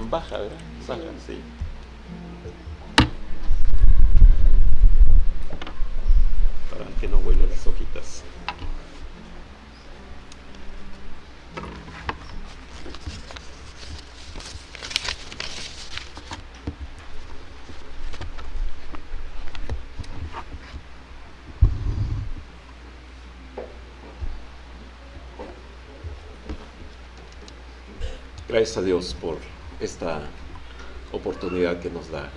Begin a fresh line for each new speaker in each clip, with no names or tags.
Baja, ¿verdad? Baja, sí. Para que no huele las hojitas. Gracias a Dios por esta oportunidad que nos da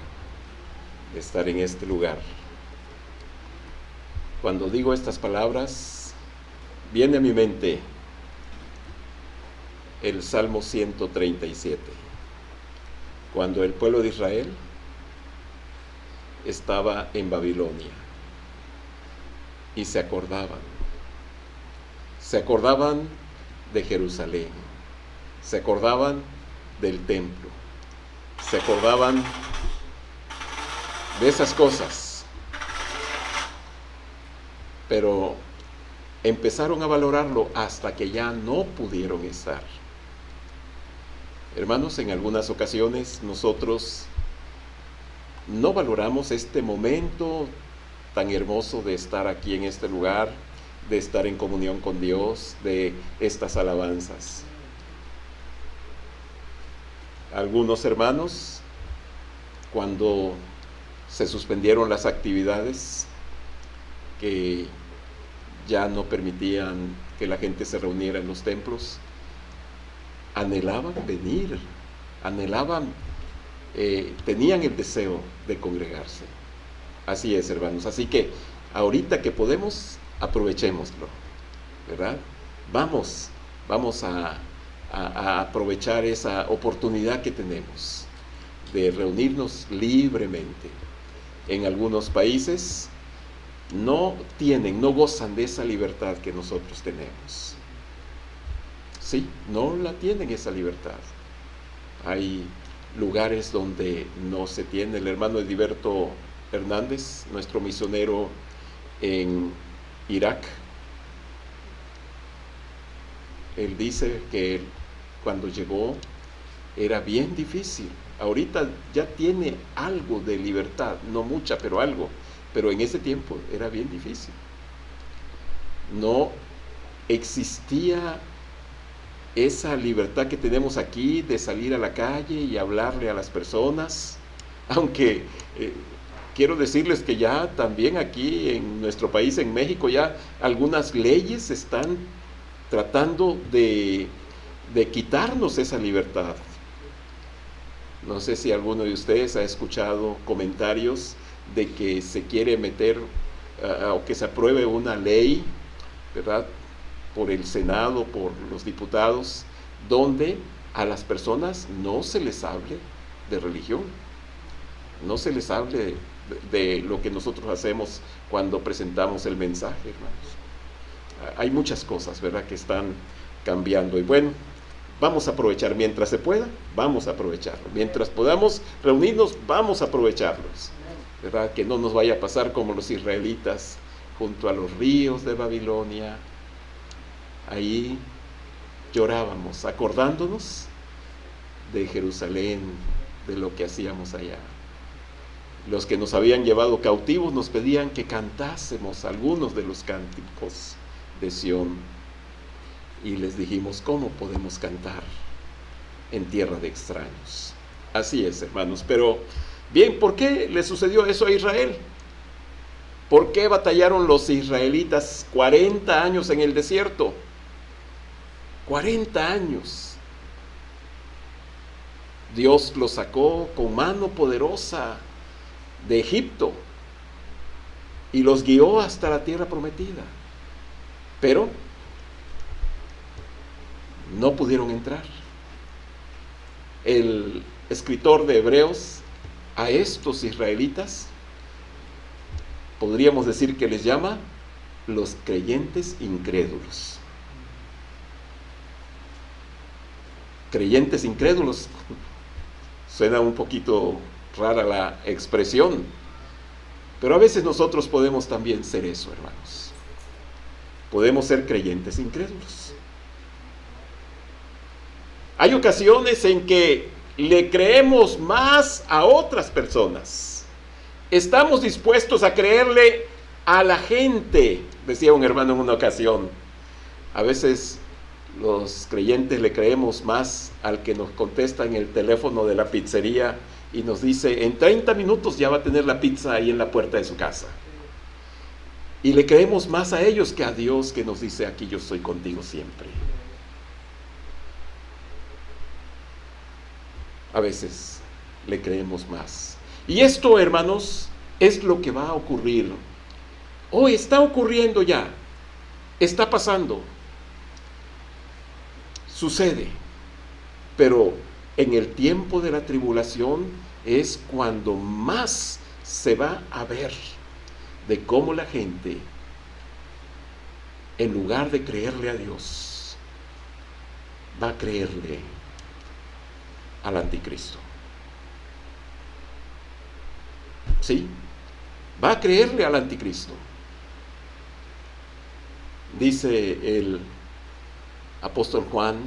de estar en este lugar. Cuando digo estas palabras, viene a mi mente el Salmo 137, cuando el pueblo de Israel estaba en Babilonia y se acordaban de Jerusalén, se acordaban del templo, se acordaban de esas cosas, pero empezaron a valorarlo hasta que ya no pudieron estar. Hermanos, en algunas ocasiones nosotros no valoramos este momento tan hermoso de estar aquí en este lugar, de estar en comunión con Dios, de estas alabanzas. Algunos hermanos, cuando se suspendieron las actividades que ya no permitían que la gente se reuniera en los templos, anhelaban venir, tenían el deseo de congregarse. Así es, hermanos. Así que ahorita que podemos, aprovechémoslo, ¿verdad? Vamos a aprovechar esa oportunidad que tenemos de reunirnos libremente. En algunos países no gozan de esa libertad que nosotros tenemos. Sí, no la tienen esa libertad. Hay lugares donde no se tiene. El hermano Edilberto Hernández, nuestro misionero en Irak, él dice que cuando llegó era bien difícil. Ahorita ya tiene algo de libertad, no mucha, pero algo. Pero en ese tiempo era bien difícil. No existía esa libertad que tenemos aquí de salir a la calle y hablarle a las personas, aunque quiero decirles que ya también aquí en nuestro país, en México, ya algunas leyes están tratando de quitarnos esa libertad. No sé si alguno de ustedes ha escuchado comentarios de que se quiere meter o que se apruebe una ley, ¿verdad?, por el Senado, por los diputados, donde a las personas no se les hable de religión, no se les hable de lo que nosotros hacemos cuando presentamos el mensaje, hermanos. Hay muchas cosas, ¿verdad?, que están cambiando. Y bueno, vamos a aprovechar mientras se pueda, vamos a aprovecharlo. Mientras podamos reunirnos, vamos a aprovecharlos, ¿verdad? Que no nos vaya a pasar como los israelitas junto a los ríos de Babilonia. Ahí llorábamos, acordándonos de Jerusalén, de lo que hacíamos allá. Los que nos habían llevado cautivos nos pedían que cantásemos algunos de los cánticos de Sión. Y les dijimos, ¿cómo podemos cantar en tierra de extraños? Así es, hermanos. Pero, bien, ¿por qué le sucedió eso a Israel? ¿Por qué batallaron los israelitas 40 años en el desierto? 40 años. Dios los sacó con mano poderosa de Egipto y los guió hasta la tierra prometida. Pero no pudieron entrar. El escritor de Hebreos a estos israelitas podríamos decir que les llama los creyentes incrédulos. Creyentes incrédulos. Suena un poquito rara la expresión, pero a veces nosotros podemos también ser eso, hermanos. Podemos ser creyentes incrédulos. Hay ocasiones en que le creemos más a otras personas. Estamos dispuestos a creerle a la gente, decía un hermano en una ocasión. A veces los creyentes le creemos más al que nos contesta en el teléfono de la pizzería y nos dice, en 30 minutos ya va a tener la pizza ahí en la puerta de su casa. Y le creemos más a ellos que a Dios, que nos dice, aquí yo estoy contigo siempre. A veces le creemos más. Y esto, hermanos, es lo que va a ocurrir. Hoy está ocurriendo ya. Está pasando. Sucede. Pero en el tiempo de la tribulación es cuando más se va a ver de cómo la gente, en lugar de creerle a Dios, va a creerle al anticristo. ¿Sí? Va a creerle al anticristo. Dice el apóstol Juan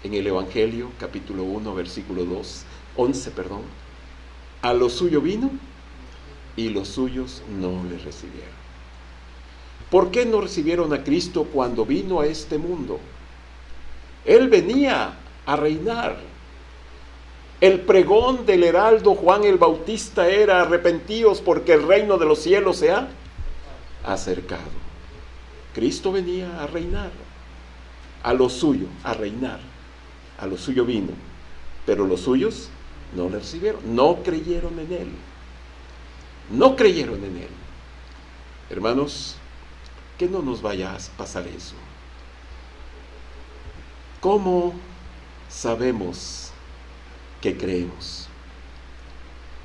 en el Evangelio, capítulo 1, versículo 11, a lo suyo vino y los suyos no le recibieron. ¿Por qué no recibieron a Cristo cuando vino a este mundo? Él venía a reinar. El pregón del heraldo Juan el Bautista era: arrepentíos porque el reino de los cielos se ha acercado. Cristo venía a reinar, a lo suyo, a reinar. A lo suyo vino, pero los suyos no le recibieron, no creyeron en Él. No creyeron en Él. Hermanos, que no nos vaya a pasar eso. ¿Cómo sabemos que creemos?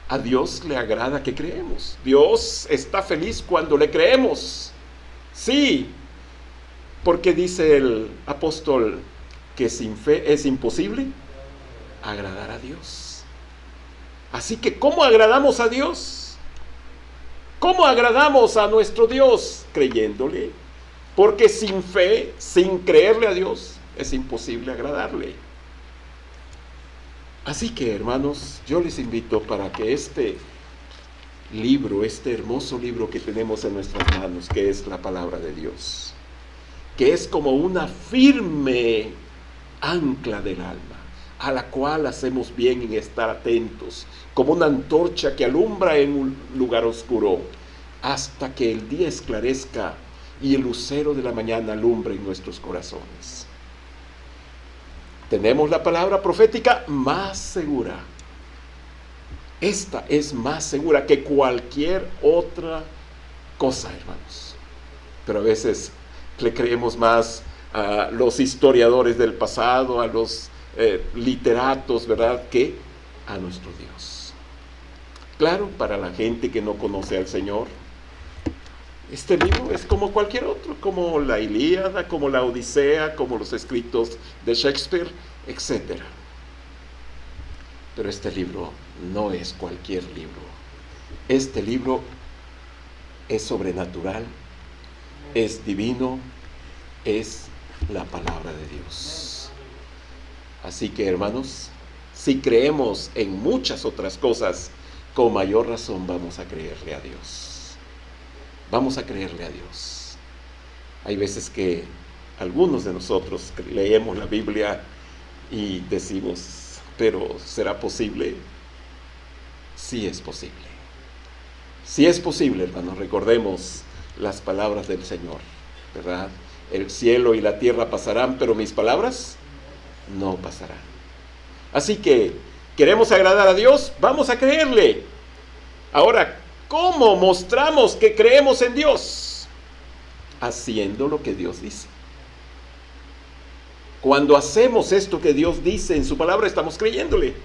A Dios le agrada que creemos. Dios está feliz cuando le creemos. Sí, porque dice el apóstol que sin fe es imposible agradar a Dios. Así que, ¿cómo agradamos a Dios? ¿Cómo agradamos a nuestro Dios? Creyéndole. Porque sin fe, sin creerle a Dios, es imposible agradarle. Así que, hermanos, yo les invito para que este libro, este hermoso libro que tenemos en nuestras manos, que es la palabra de Dios, que es como una firme ancla del alma, a la cual hacemos bien en estar atentos, como una antorcha que alumbra en un lugar oscuro, hasta que el día esclarezca y el lucero de la mañana alumbre en nuestros corazones. Tenemos la palabra profética más segura. Esta es más segura que cualquier otra cosa, hermanos. Pero a veces le creemos más a los historiadores del pasado, a los literatos, ¿verdad?, que a nuestro Dios. Claro, para la gente que no conoce al Señor, este libro es como cualquier otro, como la Ilíada, como la Odisea, como los escritos de Shakespeare, etc. Pero este libro no es cualquier libro. Este libro es sobrenatural, es divino, es la palabra de Dios. Así que, hermanos, si creemos en muchas otras cosas, con mayor razón vamos a creerle a Dios. Vamos a creerle a Dios. Hay veces que algunos de nosotros leemos la Biblia y decimos, pero ¿será posible? Sí es posible. Sí es posible, hermanos. Recordemos las palabras del Señor, ¿verdad? El cielo y la tierra pasarán, pero mis palabras no pasarán. Así que, ¿queremos agradar a Dios? Vamos a creerle. Ahora, ¿cómo mostramos que creemos en Dios? Haciendo lo que Dios dice. Cuando hacemos esto que Dios dice en su palabra, estamos creyéndole.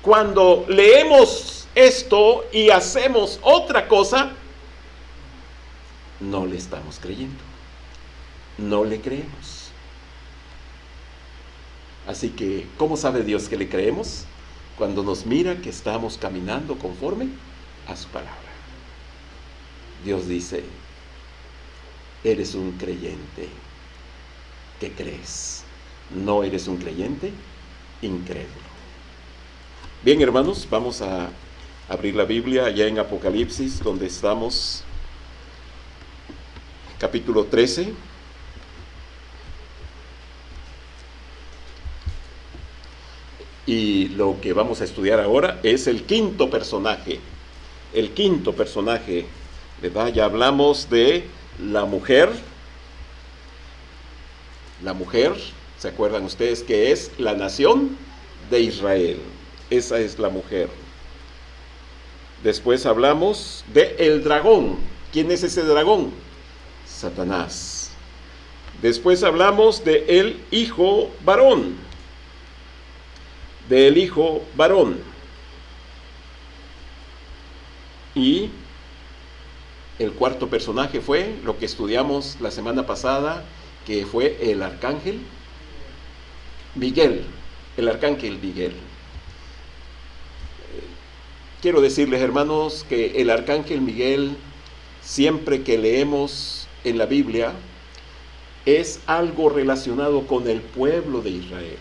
Cuando leemos esto y hacemos otra cosa, no le estamos creyendo. No le creemos. Así que, ¿cómo sabe Dios que le creemos? Cuando nos mira que estamos caminando conforme a su palabra. Dios dice, eres un creyente que crees. No eres un creyente incrédulo. Bien, hermanos, vamos a abrir la Biblia allá en Apocalipsis, donde estamos, capítulo 13. Y lo que vamos a estudiar ahora es el quinto personaje. El quinto personaje, ¿verdad? Ya hablamos de la mujer. La mujer, ¿se acuerdan ustedes que es la nación de Israel? Esa es la mujer. Después hablamos de el dragón. ¿Quién es ese dragón? Satanás. Después hablamos de el hijo varón. Del hijo varón. Y el cuarto personaje fue lo que estudiamos la semana pasada, que fue el arcángel Miguel. El arcángel Miguel. Quiero decirles, hermanos, que el arcángel Miguel, siempre que leemos en la Biblia, es algo relacionado con el pueblo de Israel.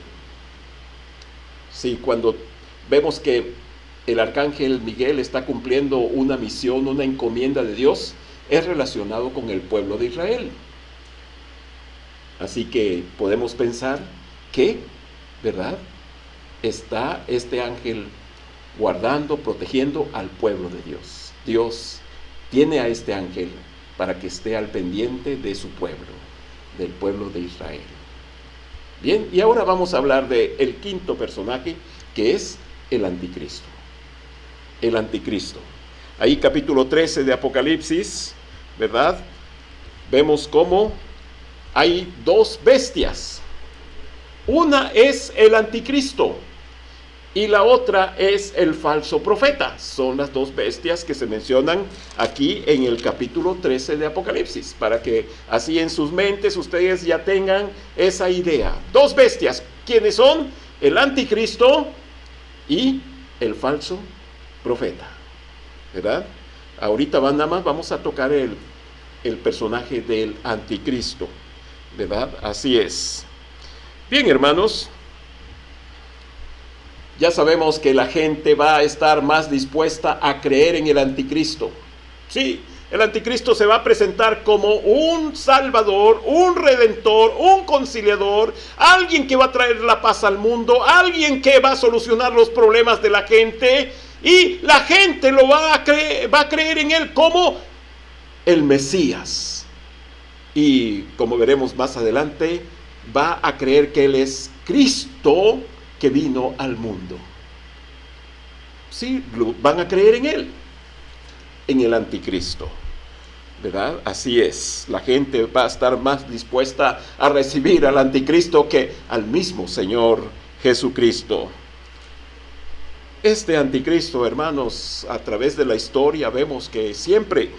Sí, cuando vemos que el arcángel Miguel está cumpliendo una misión, una encomienda de Dios, es relacionado con el pueblo de Israel. Así que podemos pensar que, ¿verdad?, está este ángel guardando, protegiendo al pueblo de Dios. Dios tiene a este ángel para que esté al pendiente de su pueblo, del pueblo de Israel. Bien, y ahora vamos a hablar del quinto personaje, que es el anticristo. El anticristo. Ahí capítulo 13 de Apocalipsis, ¿verdad? Vemos cómo hay dos bestias. Una es el anticristo y la otra es el falso profeta. Son las dos bestias que se mencionan aquí en el capítulo 13 de Apocalipsis, para que así en sus mentes ustedes ya tengan esa idea. Dos bestias, ¿quiénes son? El anticristo y el falso profeta, ¿verdad? Ahorita nada más vamos a tocar el personaje del anticristo, ¿verdad? Así es. Bien, hermanos, ya sabemos que la gente va a estar más dispuesta a creer en el anticristo. Sí, el anticristo se va a presentar como un salvador, un redentor, un conciliador, alguien que va a traer la paz al mundo, alguien que va a solucionar los problemas de la gente, y la gente lo va a creer en él como el Mesías. Y como veremos más adelante, va a creer que él es Cristo que vino al mundo. Sí, van a creer en él, en el anticristo, ¿verdad? Así es, la gente va a estar más dispuesta a recibir al anticristo que al mismo Señor Jesucristo. Este anticristo, hermanos, a través de la historia vemos que siempre,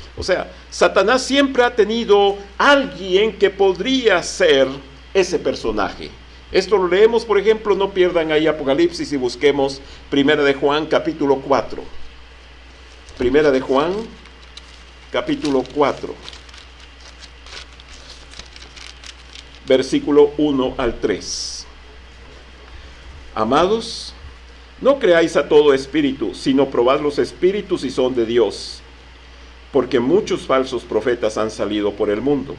Satanás siempre ha tenido alguien que podría ser ese personaje. Esto lo leemos, por ejemplo, no pierdan ahí Apocalipsis y busquemos Primera de Juan, capítulo 4. Primera de Juan, capítulo 4. Versículo 1 al 3. Amados, no creáis a todo espíritu, sino probad los espíritus si son de Dios, porque muchos falsos profetas han salido por el mundo.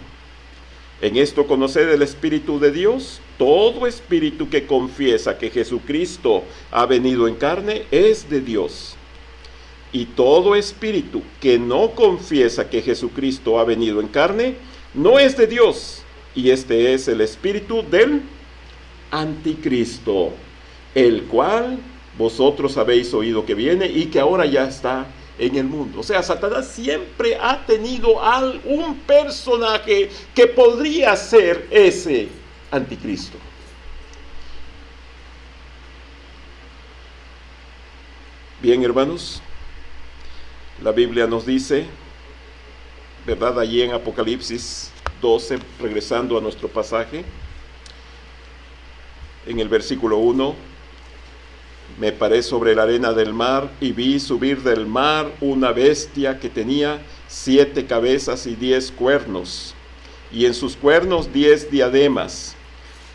En esto conoced el Espíritu de Dios. Todo espíritu que confiesa que Jesucristo ha venido en carne es de Dios. Y todo espíritu que no confiesa que Jesucristo ha venido en carne no es de Dios. Y este es el espíritu del anticristo, el cual vosotros habéis oído que viene y que ahora ya está en el mundo. Satanás siempre ha tenido un personaje que podría ser ese anticristo. Bien, hermanos, la Biblia nos dice, ¿verdad? Allí en Apocalipsis 12, regresando a nuestro pasaje, en el versículo 1, me paré sobre la arena del mar y vi subir del mar una bestia que tenía 7 cabezas y 10 cuernos, y en sus cuernos 10 diademas,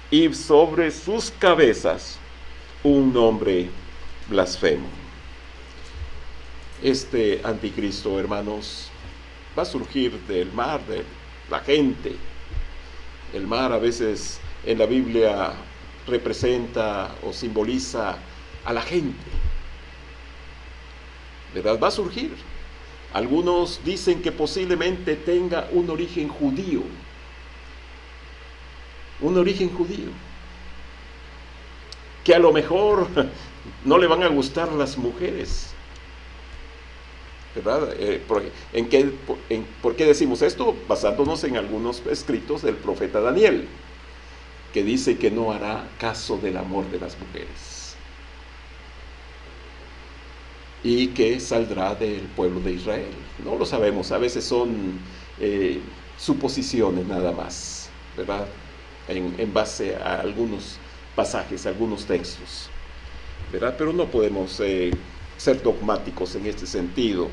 y sobre sus cabezas un nombre blasfemo. Este anticristo, hermanos, va a surgir del mar, de la gente. El mar a veces en la Biblia representa o simboliza a la gente, ¿verdad? Va a surgir. Algunos dicen que posiblemente tenga un origen judío. Un origen judío. Que a lo mejor no le van a gustar las mujeres, ¿verdad? ¿Por qué decimos esto? Basándonos en algunos escritos del profeta Daniel, que dice que no hará caso del amor de las mujeres y que saldrá del pueblo de Israel. No lo sabemos, a veces son suposiciones nada más, ¿verdad? En base a algunos pasajes, algunos textos, ¿verdad? Pero no podemos ser dogmáticos en este sentido.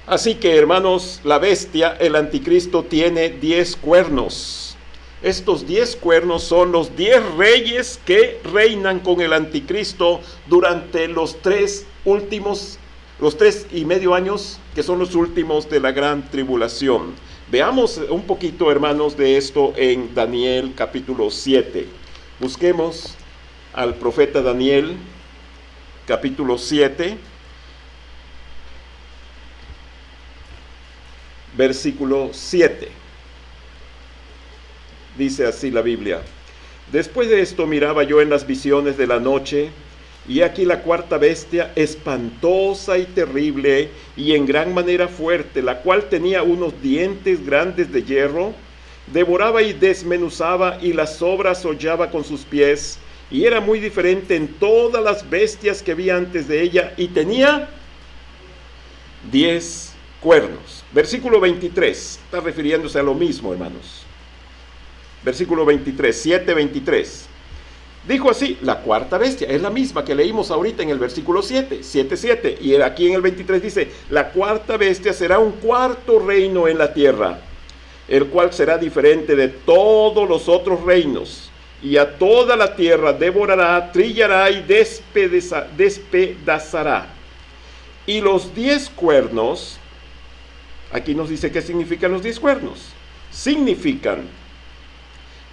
Así que, hermanos, la bestia, el anticristo, tiene 10 cuernos. Estos 10 cuernos son los 10 reyes que reinan con el anticristo durante los 3,5 años, que son los últimos de la gran tribulación. Veamos un poquito, hermanos, de esto en Daniel capítulo 7. Busquemos al profeta Daniel, capítulo 7, versículo 7. Dice así la Biblia: después de esto miraba yo en las visiones de la noche, y aquí la cuarta bestia, espantosa y terrible, y en gran manera fuerte, la cual tenía unos dientes grandes de hierro, devoraba y desmenuzaba, y las sobras hollaba con sus pies, y era muy diferente en todas las bestias que había antes de ella, y tenía 10 cuernos. Versículo 23, está refiriéndose a lo mismo, hermanos. Versículo 23, 7:23. Dijo así: la cuarta bestia, es la misma que leímos ahorita en el versículo 7:7. Y aquí en el 23 dice: la cuarta bestia será un cuarto reino en la tierra, el cual será diferente de todos los otros reinos, y a toda la tierra devorará, trillará y despedazará. Y los 10 cuernos, aquí nos dice qué significan los 10 cuernos. Significan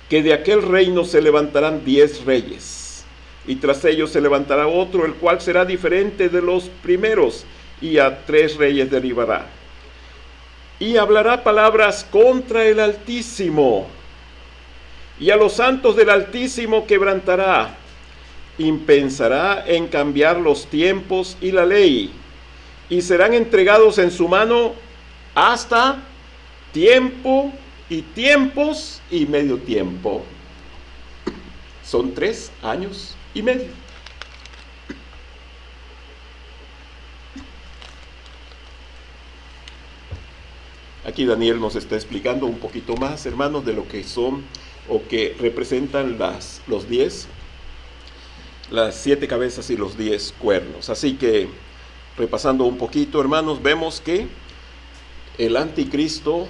que de aquel reino se levantarán 10 reyes, y tras ellos se levantará otro, el cual será diferente de los primeros, y a 3 reyes derribará. Y hablará palabras contra el Altísimo, y a los santos del Altísimo quebrantará, y pensará en cambiar los tiempos y la ley, y serán entregados en su mano hasta tiempo y tiempos y medio tiempo. Son 3 años y medio. Aquí Daniel nos está explicando un poquito más, hermanos, de lo que son o que representan los 10, las 7 cabezas y los 10 cuernos. Así que, repasando un poquito, hermanos, vemos que el anticristo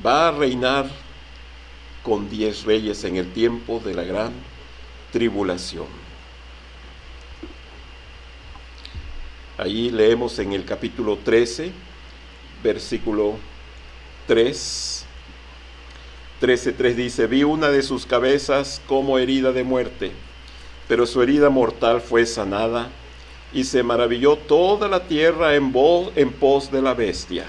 va a reinar con 10 reyes en el tiempo de la gran tribulación. Ahí leemos en el capítulo 13, versículo 3. 13:3 dice: vi una de sus cabezas como herida de muerte, pero su herida mortal fue sanada, y se maravilló toda la tierra en pos de la bestia.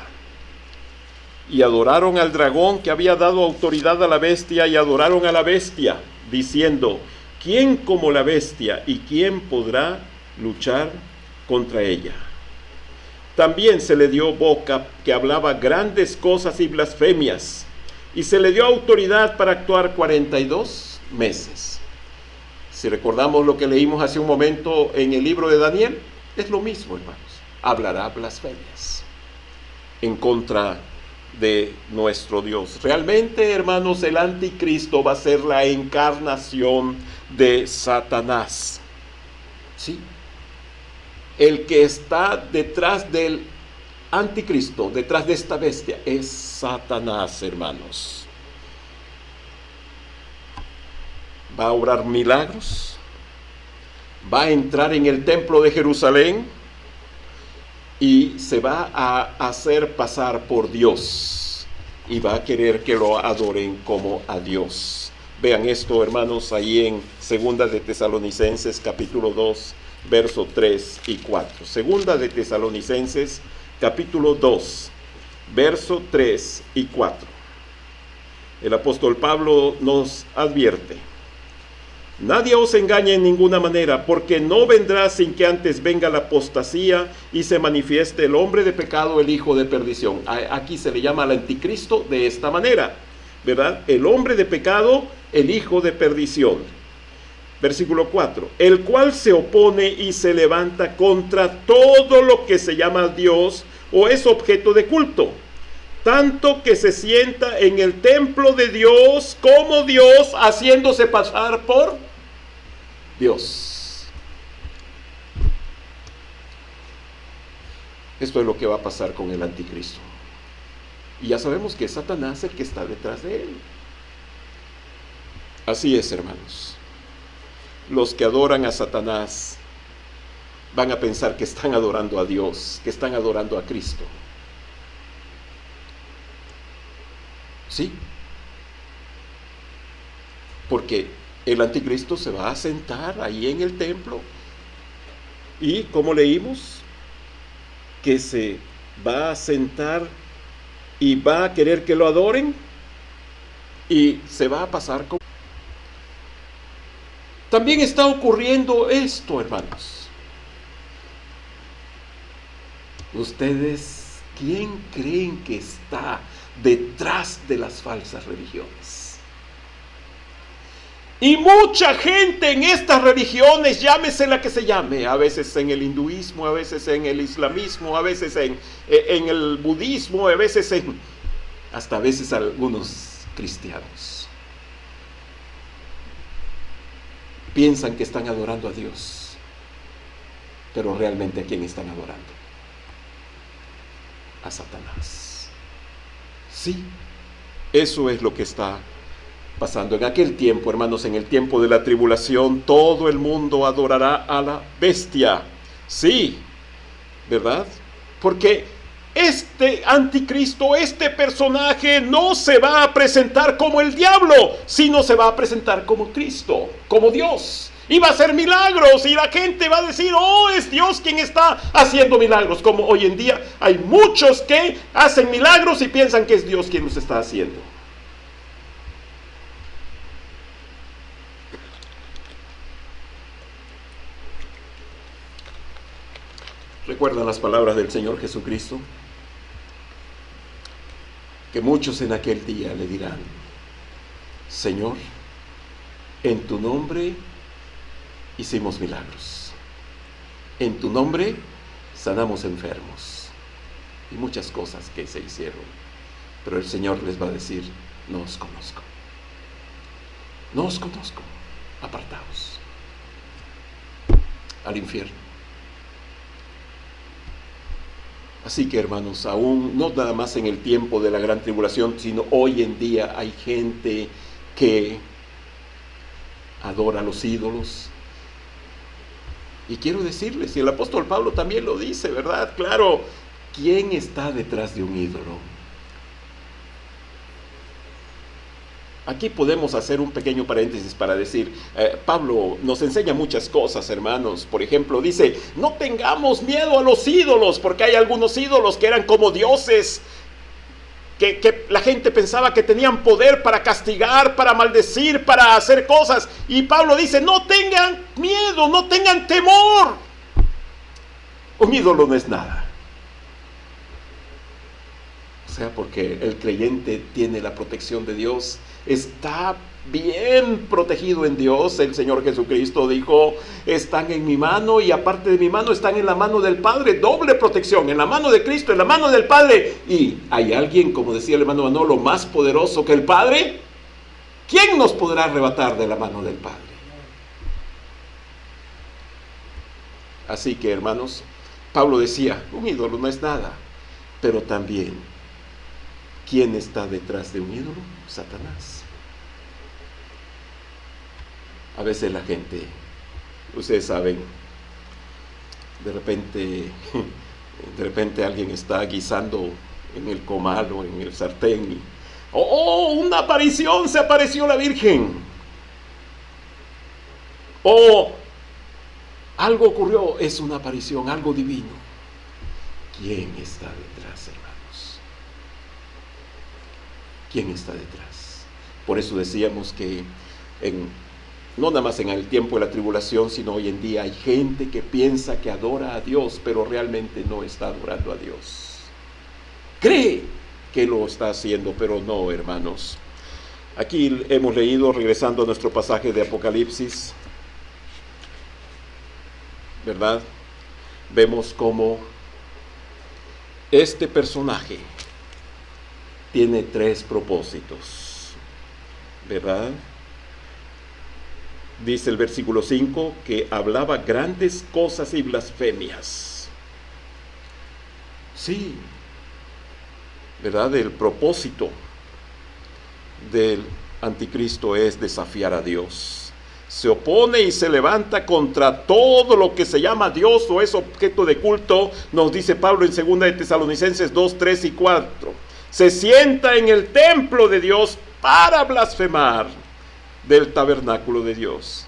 Y adoraron al dragón que había dado autoridad a la bestia, y adoraron a la bestia, diciendo: ¿quién como la bestia, y quién podrá luchar contra ella? También se le dio boca que hablaba grandes cosas y blasfemias, y se le dio autoridad para actuar 42 meses. Si recordamos lo que leímos hace un momento en el libro de Daniel, es lo mismo, hermanos. Hablará blasfemias en contra de nuestro Dios. Realmente, hermanos, el anticristo va a ser la encarnación de Satanás. ¿Sí? El que está detrás del anticristo, detrás de esta bestia, es Satanás, hermanos. Va a obrar milagros, va a entrar en el templo de Jerusalén y se va a hacer pasar por Dios y va a querer que lo adoren como a Dios. Vean esto, hermanos, ahí en Segunda de Tesalonicenses capítulo 2, verso 3 y 4. Segunda de Tesalonicenses capítulo 2, verso 3 y 4. El apóstol Pablo nos advierte: nadie os engañe en ninguna manera, porque no vendrá sin que antes venga la apostasía y se manifieste el hombre de pecado, el hijo de perdición. Aquí se le llama al anticristo de esta manera, ¿verdad? El hombre de pecado, el hijo de perdición. Versículo 4. El cual se opone y se levanta contra todo lo que se llama Dios o es objeto de culto, tanto que se sienta en el templo de Dios como Dios, haciéndose pasar por Dios. Esto es lo que va a pasar con el anticristo. Y ya sabemos que es Satanás el que está detrás de él. Así es, hermanos. Los que adoran a Satanás van a pensar que están adorando a Dios, que están adorando a Cristo. Sí, porque el anticristo se va a sentar ahí en el templo y, como leímos, que se va a sentar y va a querer que lo adoren y se va a pasar con... También está ocurriendo esto, hermanos. ¿Ustedes quién creen que está detrás de las falsas religiones? Y mucha gente en estas religiones, llámese la que se llame, a veces en el hinduismo, a veces en el islamismo, a veces en el budismo, hasta a veces algunos cristianos, piensan que están adorando a Dios, pero realmente ¿a quién están adorando? A Satanás. Sí, eso es lo que está pasando. En aquel tiempo, hermanos, en el tiempo de la tribulación, todo el mundo adorará a la bestia. Sí, ¿verdad? Porque este anticristo, este personaje, no se va a presentar como el diablo, sino se va a presentar como Cristo, como Dios. Y va a hacer milagros y la gente va a decir: oh, es Dios quien está haciendo milagros. Como hoy en día hay muchos que hacen milagros y piensan que es Dios quien los está haciendo. ¿Recuerdan las palabras del Señor Jesucristo? Que muchos en aquel día le dirán: Señor, en tu nombre hicimos milagros, en tu nombre sanamos enfermos, y muchas cosas que se hicieron. Pero el Señor les va a decir: no os conozco, no os conozco, apartaos al infierno. Así que, hermanos, aún no nada más en el tiempo de la gran tribulación, sino hoy en día hay gente que adora a los ídolos. Y quiero decirles, y el apóstol Pablo también lo dice, ¿verdad? Claro, ¿quién está detrás de un ídolo? Aquí podemos hacer un pequeño paréntesis para decir, Pablo nos enseña muchas cosas, hermanos. Por ejemplo, dice: no tengamos miedo a los ídolos, porque hay algunos ídolos que eran como dioses, que la gente pensaba que tenían poder para castigar, para maldecir, para hacer cosas. Y Pablo dice: no tengan miedo, no tengan temor. Un ídolo no es nada. O sea, porque el creyente tiene la protección de Dios, está bien protegido en Dios. El Señor Jesucristo dijo: están en mi mano, y aparte de mi mano están en la mano del Padre. Doble protección, en la mano de Cristo, en la mano del Padre. Y hay alguien, como decía el hermano Manolo, más poderoso que el Padre. ¿Quién nos podrá arrebatar de la mano del Padre? Así que, hermanos, Pablo decía: un ídolo no es nada. Pero también, ¿quién está detrás de un ídolo? Satanás. A veces la gente Ustedes saben, de repente alguien está guisando en el comal o en el sartén y, ¡oh, una aparición! Se apareció la Virgen. O algo ocurrió, es una aparición, algo divino. ¿Quién está detrás, hermanos? ¿Quién está detrás? Por eso decíamos que no nada más en el tiempo de la tribulación, sino hoy en día hay gente que piensa que adora a Dios, pero realmente no está adorando a Dios. Cree que lo está haciendo, pero no, hermanos. Aquí hemos leído, regresando a nuestro pasaje de Apocalipsis, ¿verdad? Vemos cómo este personaje tiene 3 propósitos, ¿verdad? Dice el versículo 5 que hablaba grandes cosas y blasfemias. Sí, ¿verdad? El propósito del anticristo es desafiar a Dios. Se opone y se levanta contra todo lo que se llama Dios o es objeto de culto, nos dice Pablo en 2 de Tesalonicenses 2, 3 y 4. Se sienta en el templo de Dios para blasfemar del tabernáculo de Dios.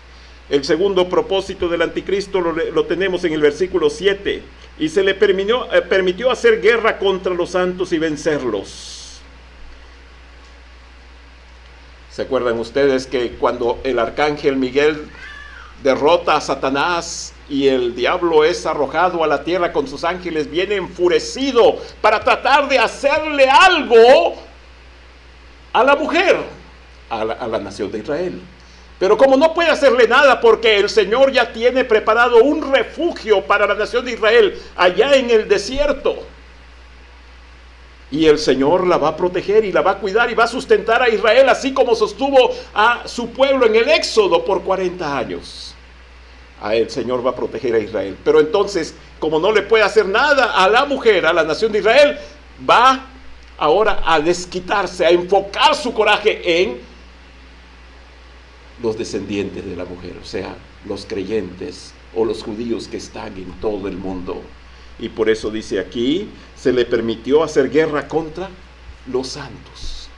El segundo propósito del anticristo lo tenemos en el versículo 7. Y se le permitió hacer guerra contra los santos y vencerlos. ¿Se acuerdan ustedes que cuando el arcángel Miguel derrota a Satanás y el diablo es arrojado a la tierra con sus ángeles, viene enfurecido para tratar de hacerle algo a la mujer, a la nación de Israel? Pero como no puede hacerle nada porque el Señor ya tiene preparado un refugio para la nación de Israel allá en el desierto, y el Señor la va a proteger y la va a cuidar y va a sustentar a Israel, así como sostuvo a su pueblo en el Éxodo por 40 años. El Señor va a proteger a Israel. Pero entonces, como no le puede hacer nada a la mujer, a la nación de Israel, va ahora a desquitarse, a enfocar su coraje en los descendientes de la mujer, o sea, los creyentes o los judíos que están en todo el mundo. Y por eso dice aquí, se le permitió hacer guerra contra los santos.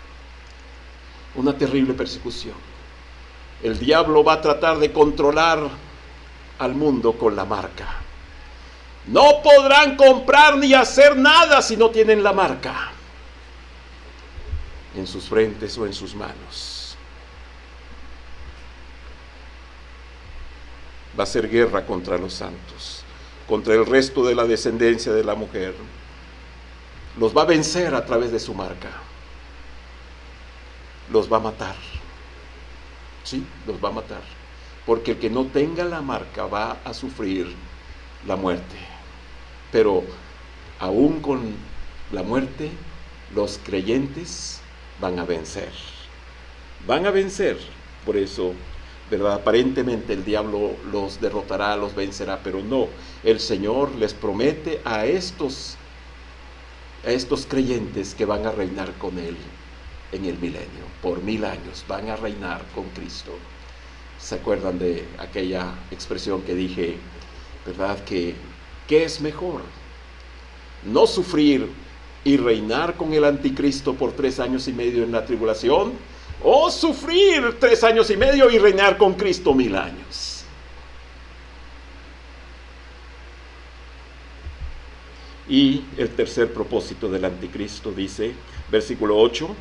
Una terrible persecución. El diablo va a tratar de controlar al mundo con la marca. No podrán comprar ni hacer nada si no tienen la marca en sus frentes o en sus manos. Va a hacer guerra contra los santos, contra el resto de la descendencia de la mujer. Los va a vencer a través de su marca. Los va a matar. Sí, los va a matar. Porque el que no tenga la marca va a sufrir la muerte. Pero aún con la muerte, los creyentes van a vencer. Van a vencer. Por eso, ¿verdad? Aparentemente el diablo los derrotará, los vencerá, pero no. El Señor les promete a estos creyentes que van a reinar con Él en el milenio. Por 1000 años van a reinar con Cristo. ¿Se acuerdan de aquella expresión que dije, verdad? ¿Qué es mejor? ¿No sufrir y reinar con el anticristo por 3 años y medio en la tribulación? ¿O sufrir 3 años y medio y reinar con Cristo 1000 años? Y el tercer propósito del anticristo dice, versículo 8,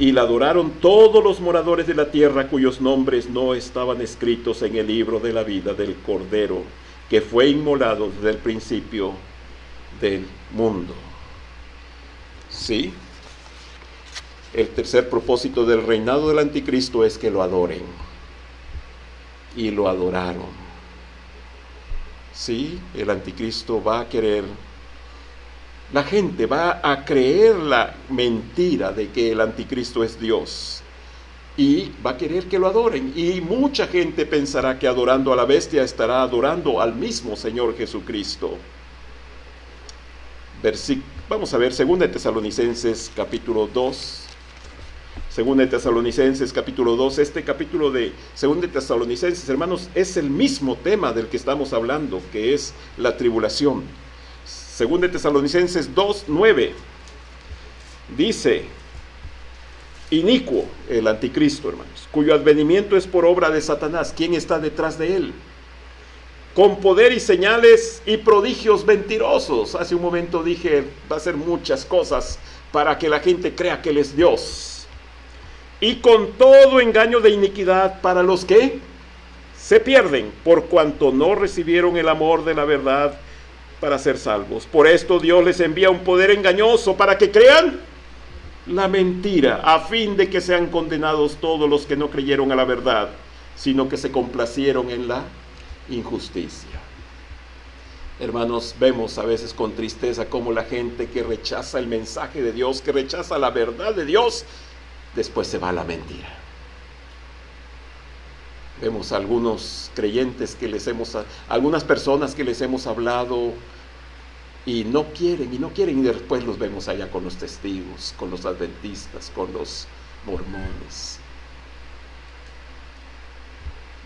y la adoraron todos los moradores de la tierra cuyos nombres no estaban escritos en el libro de la vida del Cordero, que fue inmolado desde el principio del mundo. ¿Sí? El tercer propósito del reinado del anticristo es que lo adoren. Y lo adoraron. Sí, el anticristo va a querer, la gente va a creer la mentira de que el anticristo es Dios. Y va a querer que lo adoren. Y mucha gente pensará que adorando a la bestia estará adorando al mismo Señor Jesucristo. Vamos a ver 2 de Tesalonicenses capítulo 2. Segunda de Tesalonicenses capítulo 2, este capítulo de Segunda de Tesalonicenses, hermanos, es el mismo tema del que estamos hablando, que es la tribulación. Segunda de Tesalonicenses 2, 9, dice: inicuo, el anticristo, hermanos, cuyo advenimiento es por obra de Satanás. ¿Quién está detrás de él? Con poder y señales y prodigios mentirosos. Hace un momento dije, va a hacer muchas cosas para que la gente crea que él es Dios. Y con todo engaño de iniquidad para los que se pierden, por cuanto no recibieron el amor de la verdad para ser salvos. Por esto Dios les envía un poder engañoso para que crean la mentira, a fin de que sean condenados todos los que no creyeron a la verdad, sino que se complacieron en la injusticia. Hermanos, vemos a veces con tristeza cómo la gente que rechaza el mensaje de Dios, que rechaza la verdad de Dios, después se va a la mentira. Vemos a algunos creyentes que algunas personas que les hemos hablado y no quieren, y después los vemos allá con los testigos, con los adventistas, con los mormones.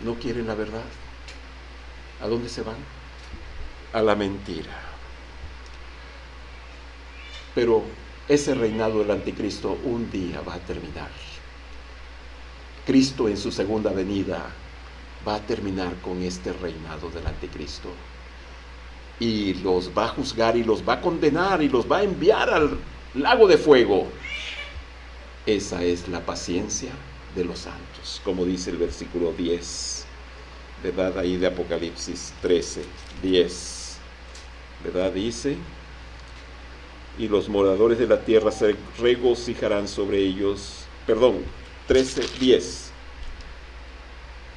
No quieren la verdad. ¿A dónde se van? A la mentira. Pero ese reinado del anticristo un día va a terminar. Cristo en su segunda venida va a terminar con este reinado del anticristo. Y los va a juzgar y los va a condenar y los va a enviar al lago de fuego. Esa es la paciencia de los santos, como dice el versículo 10, ¿verdad? Ahí de Apocalipsis 13, 10, ¿verdad? Dice: y los moradores de la tierra se regocijarán sobre ellos. 13, 10.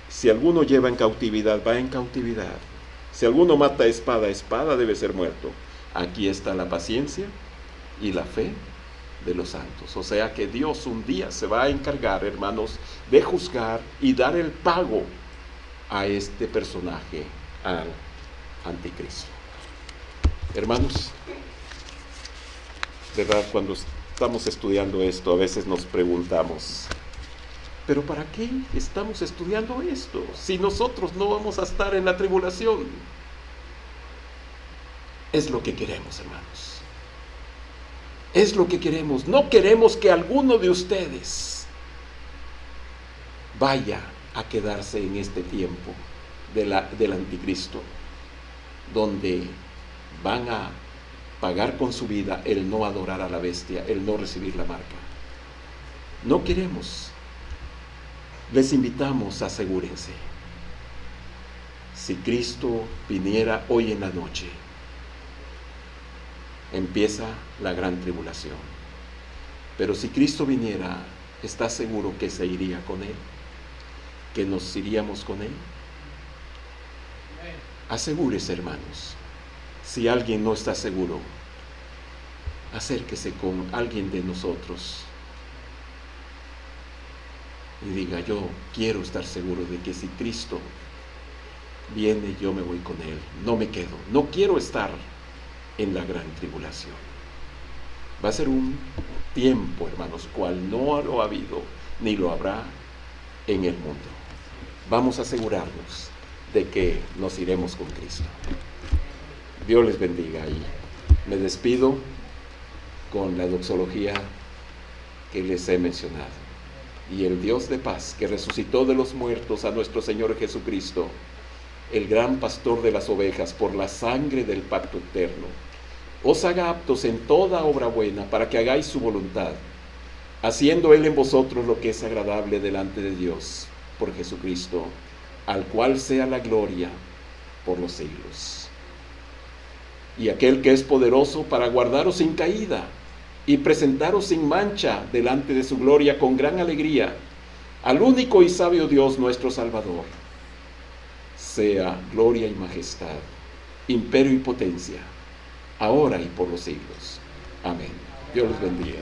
Si alguno lleva en cautividad, va en cautividad. Si alguno mata a espada, espada debe ser muerto. Aquí está la paciencia y la fe de los santos. O sea que Dios un día se va a encargar, hermanos, de juzgar y dar el pago a este personaje, al anticristo. Hermanos, ¿verdad? Cuando estamos estudiando esto, a veces nos preguntamos, ¿pero para qué estamos estudiando esto si nosotros no vamos a estar en la tribulación? Es lo que queremos, hermanos. Es lo que queremos. No queremos que alguno de ustedes vaya a quedarse en este tiempo del anticristo, donde van a pagar con su vida el no adorar a la bestia, el no recibir la marca. No queremos. Les invitamos, asegúrense. Si Cristo viniera hoy en la noche, empieza la gran tribulación. Pero si Cristo viniera, ¿está seguro que se iría con Él? ¿Que nos iríamos con Él? Asegúrese, hermanos. Si alguien no está seguro, acérquese con alguien de nosotros y diga: yo quiero estar seguro de que si Cristo viene, yo me voy con Él, no me quedo, no quiero estar en la gran tribulación. Va a ser un tiempo, hermanos, cual no lo ha habido ni lo habrá en el mundo. Vamos a asegurarnos de que nos iremos con Cristo. Dios les bendiga, y me despido con la doxología que les he mencionado. Y el Dios de paz, que resucitó de los muertos a nuestro Señor Jesucristo, el gran pastor de las ovejas, por la sangre del pacto eterno, os haga aptos en toda obra buena, para que hagáis su voluntad, haciendo Él en vosotros lo que es agradable delante de Dios, por Jesucristo, al cual sea la gloria por los siglos. Y aquel que es poderoso para guardaros sin caída y presentaros sin mancha delante de su gloria con gran alegría, al único y sabio Dios nuestro Salvador, sea gloria y majestad, imperio y potencia, ahora y por los siglos. Amén. Dios les bendiga.